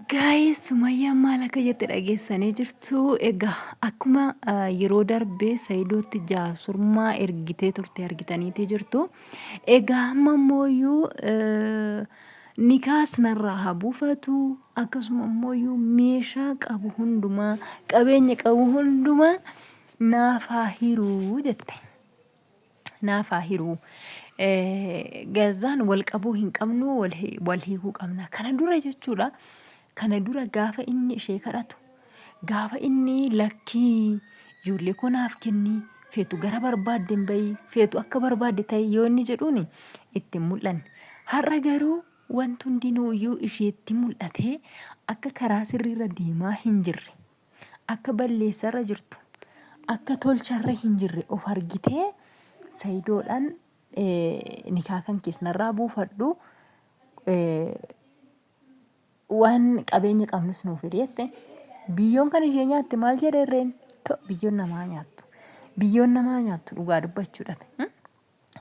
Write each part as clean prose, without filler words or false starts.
Guys, sumayyaan maal akka jette dhageessanii jirtu. Egaa akkuma yeroo darbee Saayidootti jaasurmaa ergitee turte argitaniiti jirtu. Egaa amma immooyyuu nikaas narraa haa buufatu, akkasuma immooyyuu meeshaa qabu hundumaa, qabeenya qabu hundumaa naaf haa hiruu jette. Naaf haa hiruu. Gazaan wal qabuu hin qabnu, wal hiikuu qabna. Kana dura jechuudha. Kana dura gaafa inni ishee kadhatu, gaafa inni lakkii ijoollee koo naaf kenni, feetu gara barbaadde hin bahi, feetu akka barbaadde ta'e yoo inni jedhuuni itti hin mul'anne. Har'a garuu wanti hundinuuyyuu isheetti mul'atee akka karaa sirriirra deemaa hin jirre, akka balleessarra jirtu, akka tolcharra hin jirre of argitee Saayidoodhaan nikaa kan keessanarraa buufadhu. Waan qabeenya qabnus nuuf hiriyatte biyyoon kan ishee nyaatte maal jedheerreen biyyoon namaa nyaattu. Biyyoon namaa nyaattu dhugaa dubbachuudhaaf.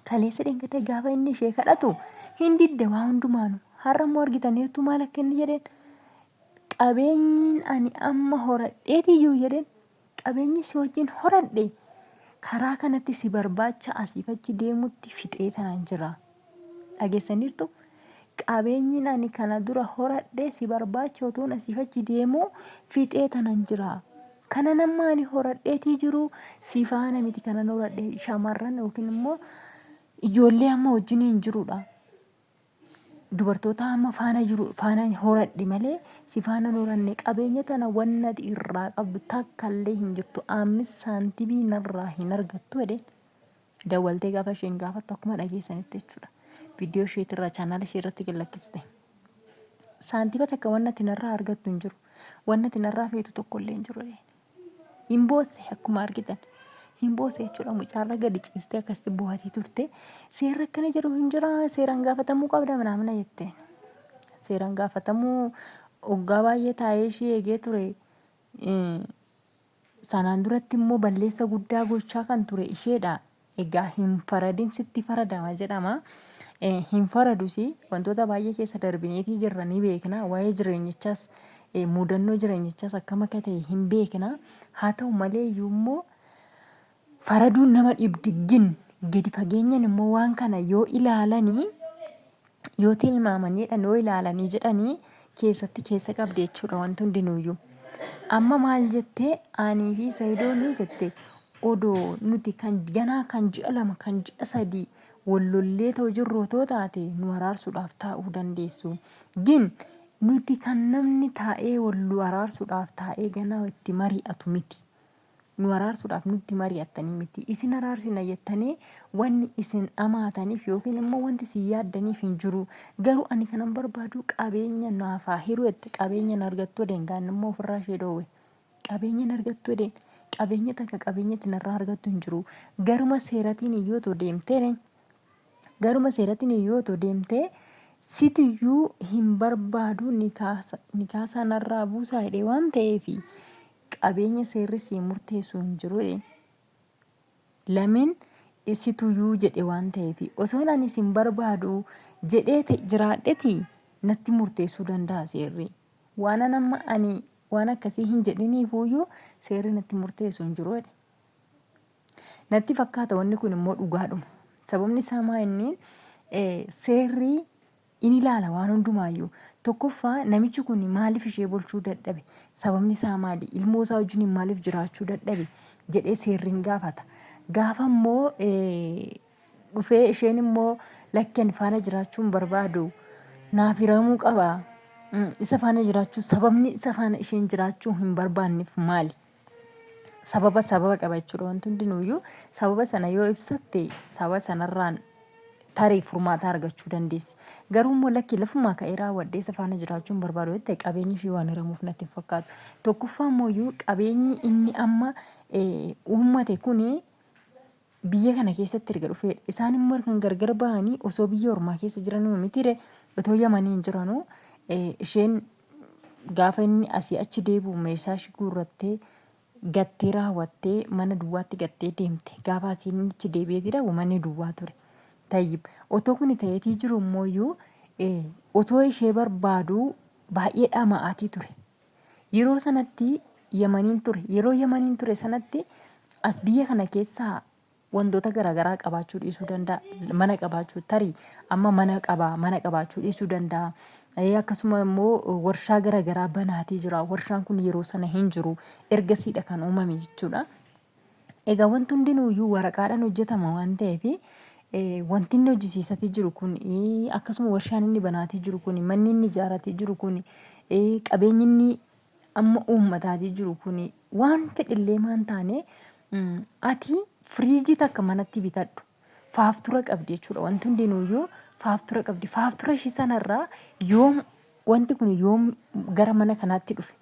Kaleessa dheengadee gaafa inni ishee kadhatu hin didde waa hundumaanu. Har'a immoo argitaniirtu maal akka inni jedheen qabeenyiin ani amma horadheetii jiru jedheen qabeenyi si wajjin horadhe karaa kanatti si barbaacha asiif achi deemutti fixee tanaan jira. Dhageessaniirtu. Qabeenyiin ani kana dura horadhe si barbaacha otuun asiif achi deemuu fixee tanan jira. Kana nama ani horadheetii jiru si faana miti kanan horadhe shamarran yookiin immoo ijoollee amma wajjiniin jirudha. Dubartoota amma faana horadhe malee si faana horanne qabeenya tana wanna irraa qabdu takkaallee hin jirtu. 5 saantibii narraa hin argattu jedheen. Dawwaltee gaafa isheen gaafattu akkuma dhageessanitti jechuudha. Viidiyoo isheetirraa chaanaala ishee irratti gallakkiste. Saantiba takka wanna tinarraa argattu hin jiru. Wanna tinarraa feetu tokkollee hin jiru. Hin boosse akkuma argitan. Hin boosse jechuudha mucaarra gadi ciistee akkasitti bu'aatii turte. Seerri akkana jedhu hin jira. Seeraan gaafatamuu qabda manaamna jette. Seeraan gaafatamuu waggaa baay'ee taa'ee ishee eegee ture. Sanaan duratti immoo balleessa guddaa gochaa kan ture isheedha. Egaa hin faradin sitti faradama jedhama. Hin faradusi wantoota baay'ee keessa darbineetii jirra ni beekna. Waa'ee jireenyichaas mudannoo jireenyichaas akkam akka ta'e hin beekna. Haa ta'u malee iyyuu immoo faraduun nama dhibdiggin gadi fageenyan immoo waan kana yoo ilaalanii yoo tilmaamaniidhaan yoo ilaalanii jedhanii keessatti keessa qabde jechuudha wanti hundinuuyyuu. Amma maal jetteeanii fi Saayidoonii jette odoo nuti kan ganaa kan ji'a 2 kan ji'a 3 wallollee ta'u jirru otoo taate nu araarsuudhaaf taa'uu dandeessu. Gin nuti kan namni taa'ee wallu araarsuudhaaf taa'ee ganaa itti mari'atu miti. Nu araarsuudhaaf nutti mari'attanii miti. Isin araarsina jettanii wanni isin dhamaataniif yookiin immoo wanti isin yaaddaniif hin jiru. Garuu ani kanan barbaadu qabeenya naaf haa hiru jette qabeenya argattu edeen gaan immoo ofirraa ishee dhoowwe. Qabeenya argattu edeen qabeenya takka qabeenya tinarraa argattu hin jiru. Garuma seeratiin iyyuu otoo deemtee garuma seeratiin iyyuu otoo deemtee sitiyyuu hin barbaadu nikaa sanarraa buusaa jedhee waan ta'eefi qabeenya seerri si murteessu hin jiru. Lamin isituyyuu jedhe waan ta'eefi osoon ani sin barbaadu jedhee jiraadheti natti murteessuu danda'a seerri. Waan nama ani waan akkasii hin jedhiniifuyyuu seerri natti murteessu hin jiru. Natti fakkaata wanni kun immoo dhugaadhuma. Sababni isaa maa inni seerri in ilaala waan hundumaayyuu. Tokkoffaa namichi kun maaliif ishee bulchuu dadhabe? Sababni isaa maali? Ilmoo isaa wajjin maaliif jiraachuu dadhabe? Jedhee seerri hin gaafata. Gaafa immoo dhufee isheen immoo lakkeen faana jiraachuun barbaadu naaf hiramuu qaba. Isa faana jiraachuu sababni isa faana isheen jiraachuu hin barbaanneef maali? Sababa qaba jechuudha wanti hundinuuyyuu sababa sana yoo ibsatte sababa sanarraan tarii furmaata argachuu dandeessi. Garuu immoo lakki lafumaa ka'ee raawwadhee isa faana jiraachuun barbaadu jettee qabeenyi ishee waan hiramuuf natti hin fakkaatu. Tokkoffaa immoo qabeenyi inni amma uummate kuni biyya kana keessatti erga dhufee isaan immoo kan gargar bahanii osoo biyya ormaa keessa jiranuu mitire otoo yamanii hin jiranuu isheen gaafa inni asii achi deebi'u meeshaa ishee guurrattee gattee raawwattee mana duwwaatti gattee deemte. Gaafa asiin achi deebi'ee dhabu manni duwwaa ture. Tayyib otoo kun ta'eetii jiru immoo otoo ishee barbaadu baay'ee dhama'aatii ture. Yeroo sanatti Yamaniin ture. Yeroo Yamaniin ture sanatti as biyya kana keessaa wantoota garaagaraa qabaachuu dhiisuu danda'a. Mana qabaachuu tarii amma mana qabaachuu dhiisuu danda'a. Akkasuma immoo warshaa garaagaraa banaatii jira. Warshaan kun yeroo sana hin jiru. Ergasiidha kan uumame jechuudha. Egaa wanti hundinuuyyuu waraqaadhaan hojjetama waan ta'eef wanti inni hojjisiisatii jiru kun akkasuma warshaan inni banaatii jiru kun manni inni ijaaratii jiru kun qabeenyi inni amma uummataatii jiru kun waan fedhillee maan taane ati firiijii takka manatti bitadhu faaftura qabdi jechuudha. Wanti hundinuuyyuu faaftura qabdi. Faaftura ishii sanarraa yoom wanti kun yoom gara mana kanaatti dhufe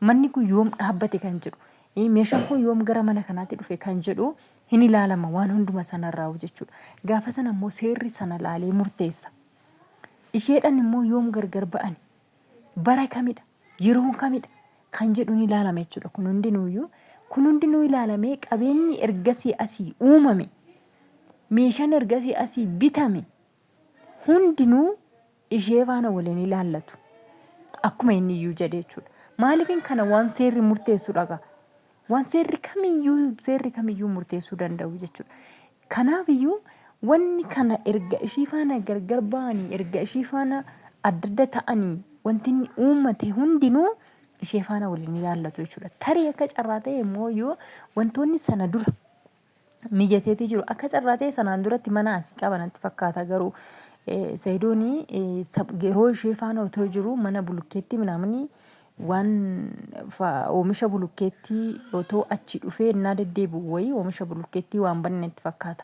manni kun yoom dhaabbate kan jedhu meeshaan kun yoom gara mana kanaatti dhufe kan jedhu hin ilaalama waan hunduma sanarraa jechuudha. Gaafa sana immoo seerri sana laalee murteessa. Isheedhaan immoo yoom gargar ba'an bara kamidha yeroo kamidha kan jedhu ni ilaalama jechuudha. Kun hundinuu ilaalamee qabeenyi ergasii asii uumame meeshaan ergasii asii bitame hundinuu ishee faana waliin ilaallatu akkuma inni iyyuu jedhe jechuudha. Maaliifin kana waan seerri murteessu dhaga waan seerri kamiyyuu murteessuu danda'u jechuudha. Kanaaf iyyuu wanni kana erga ishii faana gargar ba'anii erga ishii faana adda adda ta'anii wanti inni uummate hundinuu ishee faana waliin ilaallatu jechuudha. Tarii akka carraa ta'e immoo yoo wantoonni sana dura mijateetii jiru akka carraa ta'e sanaan duratti mana asii qabanatti fakkaata garuu Saidoonii yeroo ishee faana otoo jiru mana bulukkeetti minaamni waan oomisha bulukkeetti otoo achi dhufee innaa deddeebi'u wayii oomisha bulukkeetti waan bannetti fakkaata.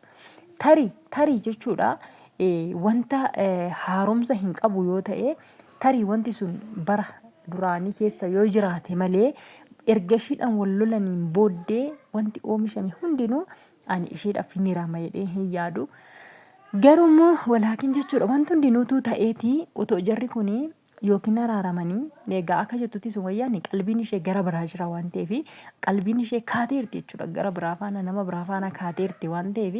Tarii jechuudha wanta haaromsa hin qabu yoo ta'e tarii wanti sun bara duraanii keessa yoo jiraate malee erga ishiidhaan wal lolaniin booddee wanti oomishame hundinuu ani isheedhaaf hin hirama jedhee hin yaadu. Garuu walaakin jechuudha wanti hundinuutuu ta'eetii otoo jarri kunii yookiin araaramanii egaa akka jettutti sumayyaan qalbiin ishee gara biraa jira waan ta'eef qalbiin ishee kaateerti jechuudha. Gara biraa faana nama biraa faana kaateerti waan ta'eef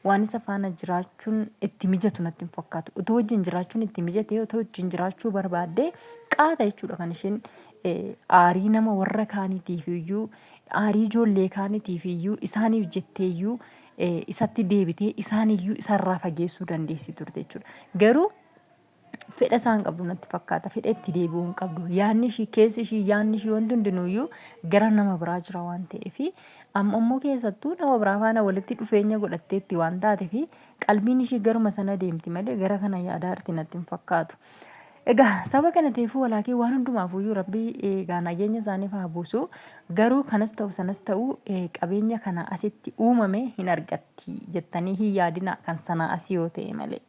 waan isa faana jiraachuun itti mijatu natti hin fakkaatu. Otoo wajjin jiraachuun itti mijatee otoo wajjin jiraachuu barbaaddee qaata jechuudha kan isheen aarii nama warra kaaniitiif iyyuu aarii ijoollee kaaniitiif iyyuu isaaniif jettee iyyuu isatti deebitee isaaniyyuu isarraa fageessuu dandeessi turte jechuudha. Garuu fedha isaan qabdu natti fakkaata. Fedha itti deebi'uu hin qabdu. Yaadni ishii keessi ishii yaadni ishii wanti hundinuuyyuu gara nama biraa jira waan ta'eef amma immoo keessattuu nama biraa faana walitti dhufeenya godhatteetti waan taateef qalbiin ishii garuma sana deemti malee gara kana yaadaarti natti hin fakkaatu. Egaa saba kana ta'eefuu walaakii waan hundumaafuyyuu rabbii egaa nageenya isaaniif haa buusu. Garuu kanas ta'u sanas ta'u qabeenya kana asitti uumame hin argatti jettanii hin yaadina kan sanaa asii yoo ta'e malee.